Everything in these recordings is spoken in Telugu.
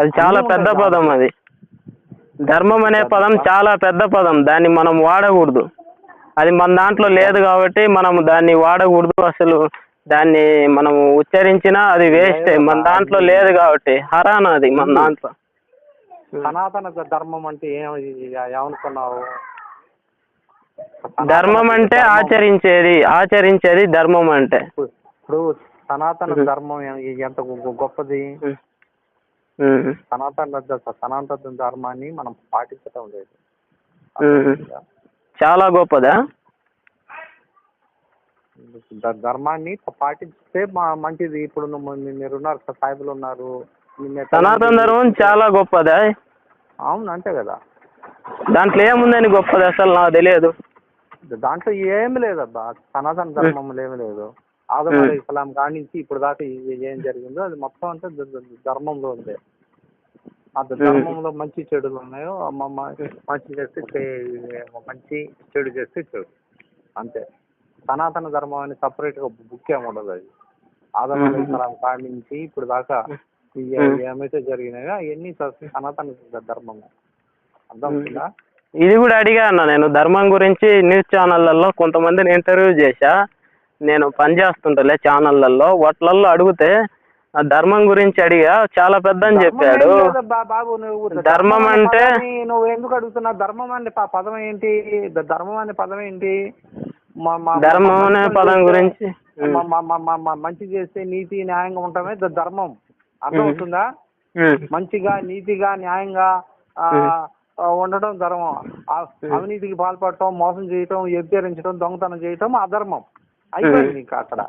అది చాలా పెద్ద పదం. అది ధర్మం అనే పదం చాలా పెద్ద పదం, దాన్ని మనం వాడకూడదు. అది మన దాంట్లో లేదు కాబట్టి మనం దాన్ని వాడకూడదు. అసలు దాన్ని మనము ఉచ్చరించినా అది వేస్ట్, మన దాంట్లో లేదు కాబట్టి. హరానా అది మన దాంట్లో. సనాతన ధర్మం అంటే ఏమనుకున్నావు? ధర్మం అంటే ఆచరించేది ధర్మం అంటే. ఇప్పుడు సనాతన ధర్మం ఎంత గొప్పది. సనాతన ధర్మాన్ని మనం పాటించటం లేదు. చాలా గొప్పదా? ధర్మాన్ని పాటిస్తే మంచిది. ఇప్పుడు మీరున్నారు, సాయిబులు ఉన్నారు. సనాతన ధర్మం చాలా గొప్పదా? అవును, అంతే కదా. దాంట్లో ఏముందని గొప్పది అసలు నాకు తెలియదు. దాంట్లో ఏమి లేదబ్బా, సనాతన ధర్మంలో ఏమి లేదు. ఆదం అలైహిస్సలాం కాడి నుంచి ఇప్పుడు దాకా ఏం జరిగిందో అది మొత్తం అంతా ధర్మంలో ఉంది. ఆ ధర్మంలో మంచి చెడులు ఉన్నాయో, మంచి చేస్తే మంచి, చెడు చేస్తే చెడు, అంతే. సనాతన ధర్మం అని సపరేట్ గా బుక్ ఏమి ఉండదు. అది ఆదం అలైహిస్సలాం కాడి నుంచి ఇప్పుడు దాకా ఏమైతే జరిగినాయో అవన్నీ సనాతన ధర్మం. అర్థమవుతుందా? ఇది కూడా అడిగా అన్న నేను, ధర్మం గురించి న్యూస్ ఛానళ్ళల్లో కొంతమందిని ఇంటర్వ్యూ చేశా. నేను పనిచేస్తుంటలే ఛానళ్ళల్లో, వాటిలలో అడిగితే ధర్మం గురించి అడిగా, చాలా పెద్ద అని చెప్పాడు. బాబు నువ్వు ధర్మం అంటే నువ్వు ఎందుకు అడుగుతున్నావు? ధర్మం అనే పదం ఏంటి? ధర్మం అనే పదం ఏంటి? ధర్మం అనే పదం గురించి మంచి చేస్తే నీతి న్యాయంగా ఉండటమే ధర్మం. అర్థమవుతుందా? మంచిగా నీతిగా న్యాయంగా ఉండటం ధర్మం. అవినీతికి పాల్పడటం, మోసం చేయటం, వ్యభిచరించడం, దొంగతనం చేయటం అధర్మం. అయిపోయింది ఇంకా అక్కడ.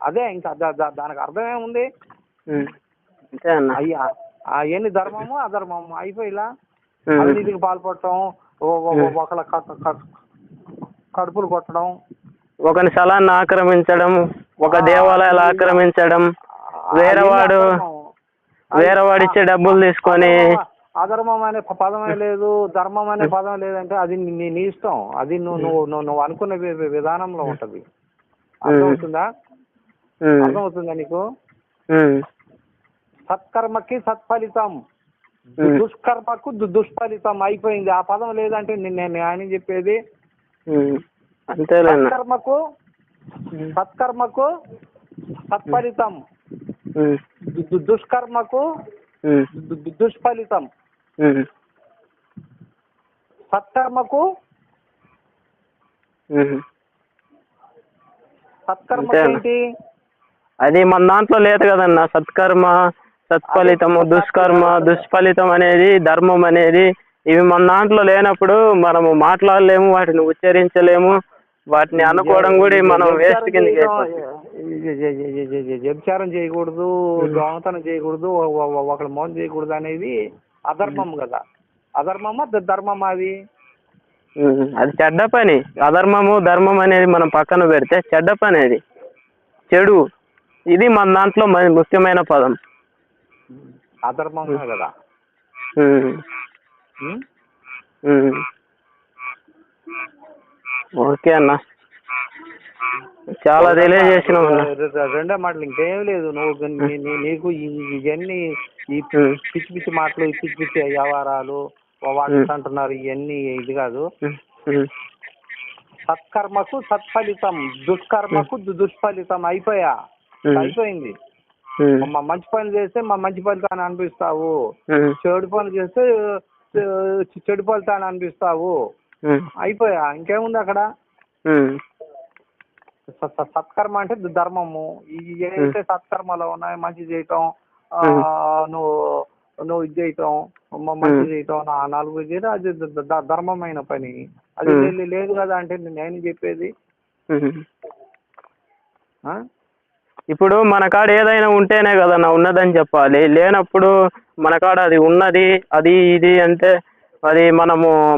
అదే ఇంకా దానికి అర్థం ఏముంది? అయ్యా అవన్నీ ధర్మము అధర్మము అయిపోయిలా. అవినీతికి పాల్పడటం, ఒకళ్ళ కడుపులు కొట్టడం, ఒకని స్థలాన్ని ఆక్రమించడం, ఒక దేవాలయాలు ఆక్రమించడం, వేరేవాడు ఇచ్చే డబ్బులు తీసుకొని. అధర్మం అనే పదమే లేదు, ధర్మం అనే పదం లేదంటే అది నీ ఇష్టం. అది నువ్వు అనుకునే విధానంలో ఉంటది. అర్థమవుతుందా? అర్థమవుతుందా నీకు? సత్కర్మకి సత్ఫలితం, దుష్కర్మకు దుష్ఫలితం. అయిపోయింది. ఆ పదం లేదంటే నేను ఆయన చెప్పేది. సత్కర్మకు సత్ఫలితం, దుష్కర్మకు దుష్ఫలితం. సత్కర్మకు ఏంటి? అది మన దాంట్లో లేదు కదన్నా. సత్కర్మ సత్ఫలితము, దుష్కర్మ దుష్ఫలితం అనేది, ధర్మం అనేది ఇవి మన దాంట్లో లేనప్పుడు మనము మాట్లాడలేము, వాటిని ఉచ్చరించలేము, వాటిని అనుకోవడం కూడా మనం వేస్ట్ కింద. వ్యభిచారం చేయకూడదు, దొంగతనం చేయకూడదు, ఒకళ్ళు మోసం చేయకూడదు అనేది అధర్మం కదా. అధర్మమా ధర్మమా? అది చెడ్డ పని. అధర్మము ధర్మం అనేది మనం పక్కన పెడితే చెడ్డ పని, అది చెడు. ఇది మన దాంట్లో ముఖ్యమైన పదం. అధర్మమే కదా. ఓకే అన్న, చాలా తెలియజేసినాం. రెండే మాటలు, ఇంకేం లేదు. నీకు ఇవన్నీ ఈ పిచ్చి పిచ్చి మాటలు, పిచ్చి పిచ్చి వ్యవహారాలు వాళ్ళు అంటున్నారు, ఇవన్నీ ఇది కాదు. సత్కర్మకు సత్ఫలితం, దుష్కర్మకు దుష్ఫలితం. అయిపోయింది. మంచి పని చేస్తే మంచి ఫలితాన్ని అనిపిస్తావు, చెడు పని చేస్తే చెడు ఫలితాన్ని అనిపిస్తావు. అయిపోయా, ఇంకేముంది అక్కడ? సత్కర్మ అంటే ధర్మము. ఏదైతే సత్కర్మలో ఉన్నాయి, మంచి చేయటం, నువ్వు ఇది చేయటం, మంచి చేయటం, నలుగురు చేయటం, అది ధర్మమైన పని. అది లేదు కదా అంటే నేను చెప్పేది. ఇప్పుడు మన కాడ ఏదైనా ఉంటేనే కదన్నా ఉన్నదని చెప్పాలి. లేనప్పుడు మన కాడ అది ఉన్నది, అది ఇది అంటే అది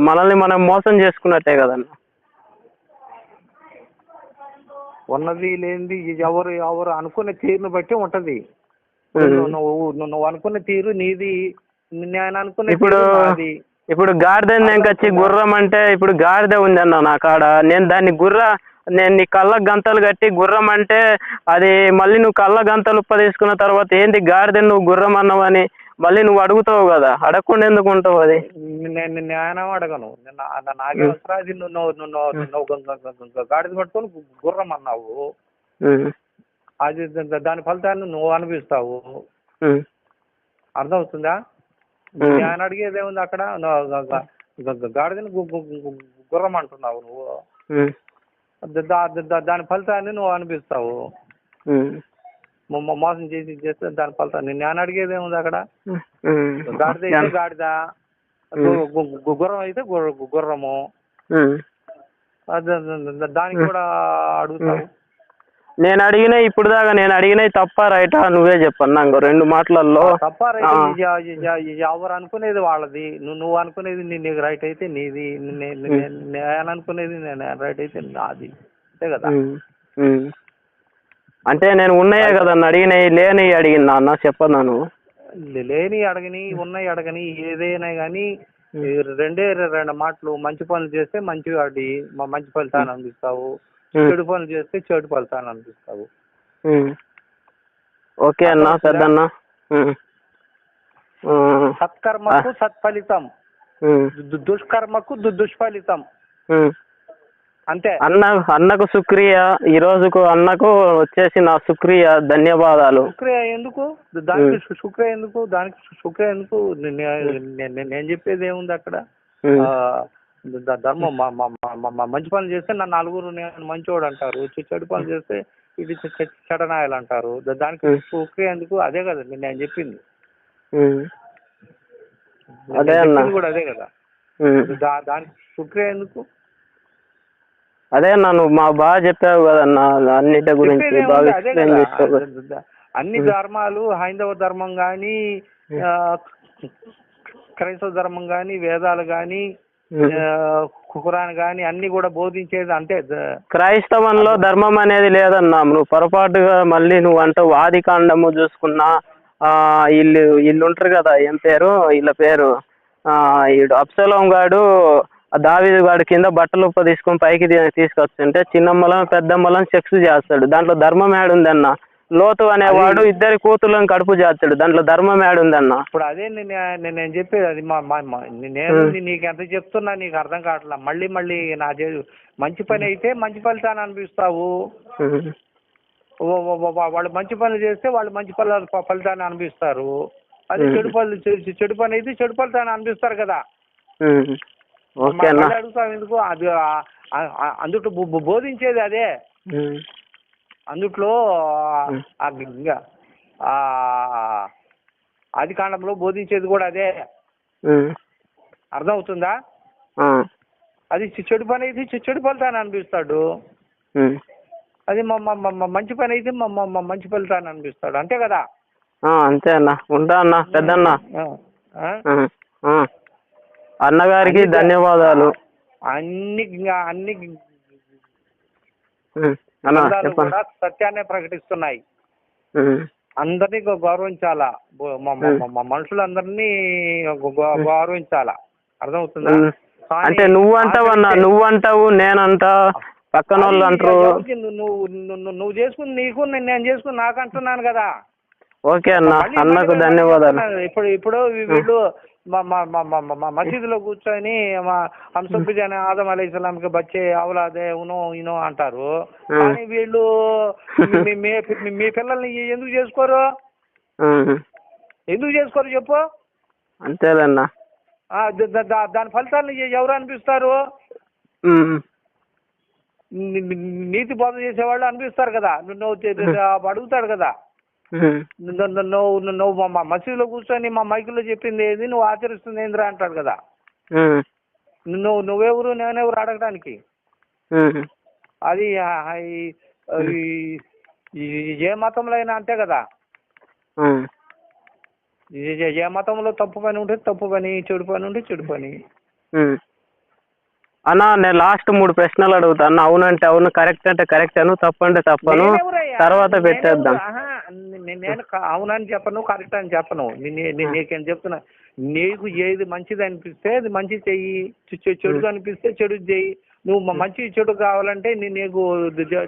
మనల్ని మనం మోసం చేసుకున్నట్టే కదన్నా. ఉన్నది లేనిది ఎవరు అనుకునే తీరుని బట్టి ఉంటది. నువ్వు అనుకున్న తీరు నీది, నేను అనుకున్న ఇప్పుడు గాడిద నెంకొచ్చి గుర్రం అంటే, ఇప్పుడు గాడిద ఉందన్న నా కాడ, నేను నీ కళ్ళ గంతలు కట్టి గుర్రం అంటే అది మళ్ళీ నువ్వు కళ్ళ గంతలు తీసుకున్న తర్వాత ఏంటి గాడిద నువ్వు గుర్రం అన్నావని మళ్ళీ నువ్వు అడుగుతావు కదా, అడగకుండా ఎందుకు ఉంటావు అది? నేను అడగను. నాకే అవసరం అది. నువ్వు గాడిద పట్టుకొని గుర్రం అన్నావు, అది దాని ఫలితాన్ని నువ్వు అనిపిస్తావు. అర్థమవుతుందా? నేను అడిగేది ఏముంది అక్కడ? గాడిదని గుర్రం అంటున్నావు నువ్వు, దాని ఫలితాన్ని నువ్వు అనిపిస్తావు. మోసం చేస్తే దాని ఫలితాన్ని నేను అడిగేది ఏముంది అక్కడ? గాడిద అయితే గాడిద, గుర్రం అయితే గుర్రము, దానికి కూడా అడుగుతావు. నేను అడిగినాయి ఇప్పుడు దాకా, నేను అడిగినాయి తప్ప రైటా నువ్వే చెప్పన్నా ఇంకో 2 మాటలలో. తప్ప రైట్ ఎవరు అనుకునేది వాళ్ళది. నువ్వు అనుకునేది నీకు రైట్ అయితే నీది, నేను అనుకునేది నేను రైట్ అయితే నాది, అంతే కదా? అంటే నేను ఉన్నాయే కదా అడిగినాయి, లేని అడిగినా అన్న చెప్పన్నాను. లేని అడగని ఉన్నాయి అడగని ఏదైనా కానీ 2 మాటలు. మంచి పనులు చేస్తే మంచి ఫలితాన్ని అందిస్తావు, చెడు పనులు చేస్తే చెడు ఫలితాన్ని అందిస్తావు. ఓకే అన్న, పెద్దన్న. సత్కర్మకు సత్ఫలితం, దుష్కర్మకు దుష్ఫలితం, అంతే. అన్నకు శుక్రియా, ఈ రోజుకు అన్నకు వచ్చేసి నా శుక్రియా, ధన్యవాదాలు. శుక్రియా ఎందుకు? దానికి శుక్రియా ఎందుకు? దానికి శుక్రియా ఎందుకు? నేను చెప్పేది ఏముంది అక్కడ? ధర్మం మంచి పనులు చేస్తే నా నలుగురు నేను మంచోడు అంటారు, చెడు పనులు చేస్తే ఇది చెడనాయాలు అంటారు. దానికి శుక్రియా ఎందుకు? అదే కదా నేను చెప్పింది. అదే అన్న కూడా అదే కదా. దానికి శుక్రియా ఎందుకు? అదే అన్న, నువ్వు బాగా చెప్పావు కదన్న, అన్నిటి గురించి బాగా ఎక్స్ప్లెయిన్ చేస్తావు. అన్ని ధర్మాలు, హైందవ ధర్మం కానీ, క్రైస్తవ ధర్మం కానీ, వేదాలు కానీ, ఖురాన్ కానీ అన్ని కూడా బోధించేది అంటే. క్రైస్తవంలో ధర్మం అనేది లేదన్నా, నువ్వు పొరపాటుగా మళ్ళీ నువ్వు అంటావు. ఆది కాండము చూసుకున్నా, వీళ్ళు ఉంటారు కదా, ఏం పేరు వీళ్ళ పేరు, అబ్సలోం గాడు దావీదు గాడు కింద బట్టలు ఉప్ప తీసుకొని పైకి తీసుకొస్తుంటే చిన్నమ్మలను పెద్దమ్మలను సెక్స్ చేస్తాడు. దాంట్లో ధర్మం ఏడుందన్న? లోతు అనేవాడు 2 కూతుర్లను కడుపు చేస్తాడు, దాంట్లో ధర్మం ఏడుందన్న? ఇప్పుడు అదే నేను చెప్పేది. అది నేను నీకు ఎంత చెప్తున్నా నీకు అర్థం కావట్లా. మళ్ళీ నా మంచి పని అయితే మంచి ఫలితాన్ని అనిపిస్తావు, వాళ్ళు మంచి పనులు చేస్తే వాళ్ళు మంచి ఫలితాన్ని అనిపిస్తారు. అది చెడు పని అయితే చెడు ఫలితాన్ని అనిపిస్తారు కదా. అడుగుతావు ఎందుకు? అది అందుట్లో బోధించేది అదే. అందుట్లో ఆది కాండంలో బోధించేది కూడా అదే. అర్థమవుతుందా? అది చెడు పని అయితే చెడు ఫలితాన్ని అనిపిస్తాడు, అది మంచి పని అయితే మంచి ఫలితాన్ని అనిపిస్తాడు, అంతే కదా? అంతే అన్న. ఉంటా అన్న, పెద్దన్న. అన్నగారికి ధన్యవాదాలు. అన్ని కూడా సత్యాన్ని ప్రకటిస్తున్నాయి. అందరినీ గౌరవించాలా, మనుషులందరినీ గౌరవించాలా. అర్థమవుతుందా? అంటే నువ్వంటావు నేనంటా, పక్కన వాళ్ళు అంటారు. నువ్వు చేసుకుని నీకు, నేను చేసుకుని నాకు అంటున్నాను కదా. ఓకే అన్న, అన్నకు ధన్యవాదాలు. ఇప్పుడు వీళ్ళు మసీదులో కూర్చొని హంసబిజాని ఆదం అలైహిస్సలాంకి బచ్చే అవలాదే ఇనో అంటారు. కానీ వీళ్ళు మీ పిల్లల్ని ఎందుకు చేసుకోరు? చెప్పు. అంతేలన్నా. దాని ఫలితాన్ని ఎవరు అనిపిస్తారు? నీతి బోధ చేసేవాళ్ళు అనిపిస్తారు కదా. నువ్వు అడుగుతాడు కదా, నువ్వు మా మసీదులో కూర్చొని మా మైకులో చెప్పింది ఏది, నువ్వు ఆచరిస్తుంది ఏంద్రా అంటాడు కదా. నువ్వెవరు నేనెవరు అడగడానికి? అది ఏ మతంలో అయినా అంతే కదా. ఏ మతంలో తప్పు పని ఉంటే తప్పు పని, చెడు పని ఉంటే చెడు పని. అన్న నేను లాస్ట్ 3 ప్రశ్నలు అడుగుతాను. అవునంటే అవును, కరెక్ట్ అంటే కరెక్ట్ అను, తప్పు అంటే తప్పను, తర్వాత పెట్టేద్దాం. నేను అవునని చెప్పను, కరెక్ట్ అని చెప్పను. నీకేం చెప్తున్నా, నీకు ఏది మంచిది అనిపిస్తే అది మంచి చెయ్యి, చెడు అనిపిస్తే చెడు చెయ్యి. నువ్వు మంచి చెడు కావాలంటే నీకు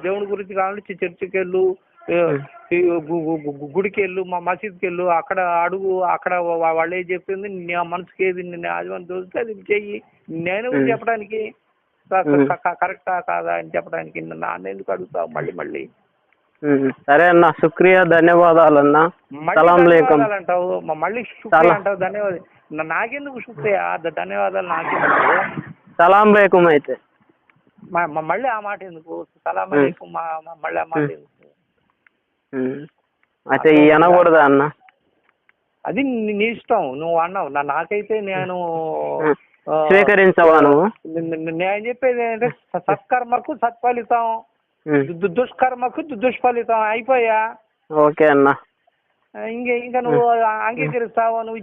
దేవుని గురించి కావాలంటే చర్చికి వెళ్ళు, గుడికి వెళ్ళు, మా మసీద్కి వెళ్ళు, అక్కడ అడుగు, అక్కడ వాళ్ళు ఏది చెప్పింది నా మనసుకి ఏది అది దొరికితే అది చెయ్యి. నేను చెప్పడానికి కరెక్టా కాదా అని చెప్పడానికి నాన్న ఎందుకు అడుగుతావు మళ్ళీ మళ్ళీ? సరే అన్న, శుక్రియా, ధన్యవాదాలు అన్న. ధన్యవాదాలు అంటావు, మళ్ళీ శుక్రియా అంటావు, ధన్యవాదాలు. నాకెందుకు శుక్రియా, ధన్యవాదాలు నాకెందుకు? సలాం లేకుం అయితే మళ్ళీ ఆ మాట ఎందుకు? సలాం అలైకుం మళ్ళీ ఆ మాట ఎందుకు? అయితే ఈ అనకూడదా అన్న? అది నీ ఇష్టం, నువ్వు అన్నావు. నాకైతే నేను స్వీకరించవా నువ్వు? నేను చెప్పేది ఏంటంటే సత్కర్మకు సత్ఫలితం, దుష్కర్మకు దుష్ఫలితం. అయిపోయా. ఓకే అన్న. ఇంకా నువ్వు అంగీకరిస్తావా? నువ్వు